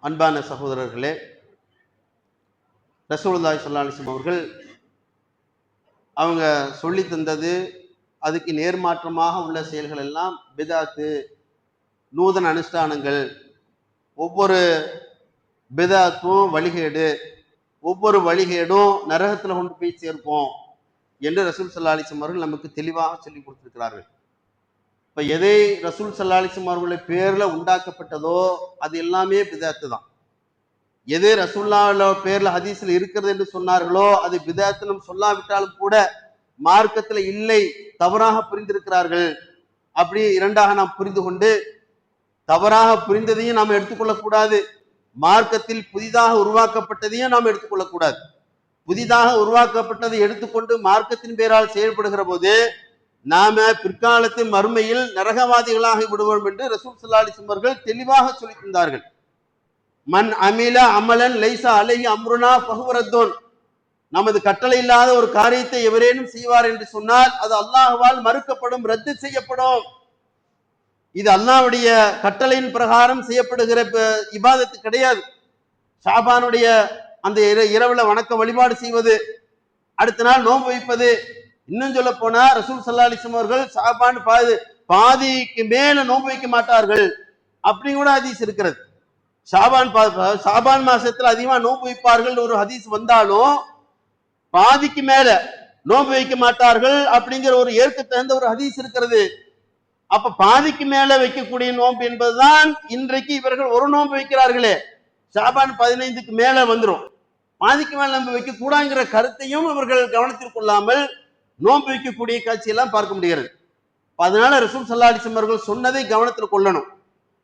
அன்பான சகோதரர்களே, ரசூலுல்லாஹி ஸல்லல்லாஹு அலைஹி வஸல்லம் அவர்கள் அவங்க சொல்லி தந்தது அதுக்கு நேர்மாற்றமாக உள்ள செயல்கள் எல்லாம் பிதாத்து, நூதன அனுஷ்டானங்கள். ஒவ்வொரு பிதாத்தும் வழிகேடு, ஒவ்வொரு வழிகேடும் நரகத்துல கொண்டு போய் சேர்ப்போம் என்று ரசூல் ஸல்லல்லாஹு அலைஹி வஸல்லம் அவர்கள் நமக்கு தெளிவாக சொல்லி கொடுத்திருக்கிறார்கள். இப்ப எதை ரசூல் ஸல்லல்லாஹு அலைஹி வஸல்லம் அவர்களுடைய பேர்ல உண்டாக்கப்பட்டதோ அது எல்லாமே பிதாத்து தான். எது ரசூலுல்லாஹ் பேர்ல ஹதீஸ்ல இருக்கிறது என்று சொன்னார்களோ அது பிதாத்து நம்ம சொல்லாவிட்டாலும் கூட மார்க்கத்துல இல்லை, தவறாக புரிந்திருக்கிறார்கள். அப்படி இரண்டாக நாம் புரிந்து கொண்டு தவறாக புரிந்ததையும் நாம் எடுத்துக்கொள்ளக்கூடாது, மார்க்கத்தில் புதிதாக உருவாக்கப்பட்டதையும் நாம் எடுத்துக்கொள்ளக்கூடாது. புதிதாக உருவாக்கப்பட்டதை எடுத்துக்கொண்டு மார்க்கத்தின் பேரால் செயல்படுகிற போது நாம பிற்காலத்தின் மறுமையில் நரகவாதிகளாக விடுவோம் என்று ரசூல் ஸல்லல்லாஹு அலைஹி வஸல்லம் அவர்கள் தெளிவாக சொல்லி தந்தார்கள். மன் அமில அமலன் லைஸா அலைஹி அம்ருனா ஃபஹுவ ரத்துன், நமது கட்டளை இல்லாத ஒரு காரியத்தை எவரேனும் செய்வார் என்று சொன்னால் அது அல்லாஹ்வால் மறுக்கப்படும், ரத்து செய்யப்படும். இது அல்லாஹ்வுடைய கட்டளையின் பிரகாரம் செய்யப்படுகிற இபாதத்து கிடையாது. ஷாபானுடைய அந்த இரவுல வணக்க வழிபாடு செய்வது, அடுத்த நாள் நோன்பு வைப்பது, இன்னும் சொல்ல போனா ரசூல் ஸல்லல்லாஹு அலைஹி வஸல்லம் அவர்கள் ஷாபான் பாதிக்கு மேல நோன்பு வைக்க மாட்டார்கள் அப்படி கூட ஹதீஸ் இருக்கிறது. ஷாபான் மாசத்துல அதிகமா நோன்பு வைப்பார்கள் ஒரு ஹதீஸ் வந்தாலும் பாதிக்கு மேல நோன்பு வைக்க மாட்டார்கள் அப்படிங்கிற ஒரு ஏற்க தகுந்த ஒரு ஹதீஸ் இருக்கிறது. அப்ப பாதிக்கு மேல வைக்கக்கூடிய நோன்பு என்பதுதான் இன்றைக்கு இவர்கள் ஒரு நோன்பு வைக்கிறார்களே, ஷாபான் 15க்கு மேல வந்துடும், பாதிக்கு மேல நோன்பு வைக்க கூடாங்கிற கருத்தையும் இவர்கள் கவனத்தில் கொள்ளாமல் நோன்பு வைக்கக்கூடிய காட்சியெல்லாம் பார்க்க முடிகிறது. அதனால ரசூல் ஸல்லல்லாஹு அலைஹி வஸல்லம் அவர்கள் சொன்னதை கவனத்தில் கொள்ளணும்.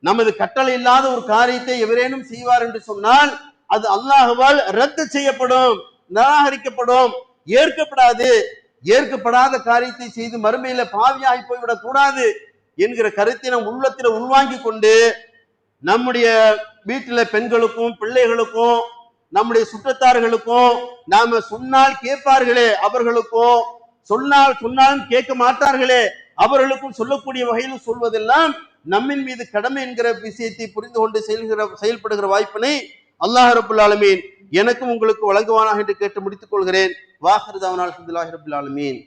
நமது கட்டளை இல்லாத ஒரு காரியத்தை எவரேனும் செய்வார் என்று சொன்னால் அது அல்லாஹ்வால் ரத்து செய்யப்படும், நிராகரிக்கப்படும், ஏற்கப்படாது. ஏற்கப்படாத காரியத்தை செய்து மறுமையில பாவியாகி போய்விடக் கூடாது என்கிற கருத்தை நம் உள்ளத்துல உள்வாங்கி கொண்டு நம்முடைய வீட்டுல பெண்களுக்கும் பிள்ளைகளுக்கும் நம்முடைய சுற்றத்தார்களுக்கும் நாம சொன்னால் கேட்பார்களே அவர்களுக்கும், சொன்னாலும் கேட்க மாட்டார்களே அவர்களுக்கும் சொல்லக்கூடிய வகையில் சொல்வதெல்லாம் நம்மின் மீது கடமை என்கிற விஷயத்தை புரிந்து கொண்டு செயல்படுகிற வாய்ப்பினை அல்லாஹ் ரப்புல் ஆலமீன் எனக்கும் உங்களுக்கு வழங்குவானாக என்று கேட்டு முடித்துக் கொள்கிறேன். வாஹிரு தஅவானா அல்ஹம்துலில்லாஹி ரப்பில் ஆலமீன்.